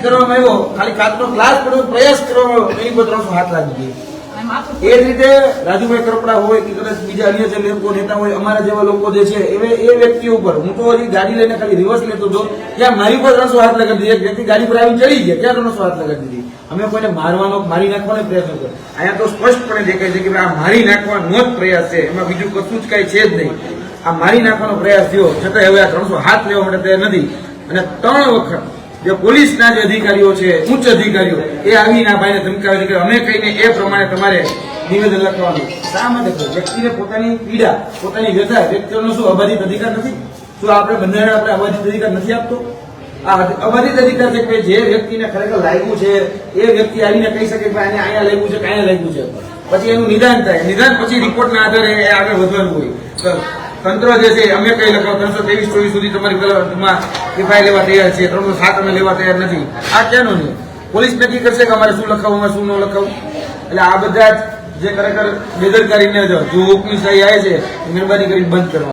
કરવામાં આવ્યો, ખાલી કાચનો ગ્લાસ પડ્યો પ્રયાસ કરવામાં આવ્યો, એની પર 300 હાથ લાગી ગઈ. એ જ રીતે રાજુભાઈ કરપડા હોય કે કદાચ બીજા અન્ય જે લોકો નેતા હોય, અમારા જેવા લોકો જે છે એ વ્યક્તિ ઉપર હું તો હજી ગાડી લઈને ખાલી રિવર્સ લેતો હતો, ત્યાં મારી પર 300 હાથ લગાડી દીધી. એક વ્યક્તિ ગાડી પર આવીને ચડી ગયા, ત્યાં 300 હાથ લગાડી દીધી. અમે કોઈને મારી નાખવાનો પ્રયત્ન કર્યો. અહીંયા તો સ્પષ્ટપણે દેખાય છે કે આ મારી નાખવાનો જ પ્રયાસ છે, એમાં બીજું કશું જ કઈ છે જ નહીં. આ મારી નાખવાનો પ્રયાસ થયો, છતાં હવે આ 300 હાથ લેવા માટે તૈયાર નથી. અને 3 વખત જે પોલીસના જે અધિકારીઓ છે, ઉચ્ચ અધિકારીઓ, એ આવીને આ ભાઈને ધમકાવે છે કે અમે કહીને એ પ્રમાણે તમારે નિવેદન લખવાનું. શા માટે? વ્યક્તિને પોતાની પીડા, પોતાની વ્યથા, વ્યક્તિઓનો શું અબાધિત અધિકાર નથી? શું આપણે બંધારણ આપણે અબાધિત અધિકાર નથી આપતો? આ અબાધિત અધિકાર છે કે જે વ્યક્તિને ખરેખર લાગ્યું છે એ વ્યક્તિ આવીને કહી શકે કે આને અહીંયા લાગ્યું છે, અહીંયા લાગ્યું છે, પછી એનું નિદાન થાય. નિદાન પછી રિપોર્ટના આધારે એ આગળ વધવાનું હોય. તંત્ર જે છે અમે કઈ લખાવ 323-24 સુધી તમારી એફઆઈઆર લેવા તૈયાર છે, 307 અમે લેવા તૈયાર નથી. આ ક્યાંનો છે? પોલીસ નક્કી કરશે કે અમારે શું લખાવવું, શું ન લખાવવું. એટલે આ બધા જ જે ખરેખર બેદરકારીને જો હુકમી શાહી આવે છે, મહેરબાની કરીને બંધ કરવા.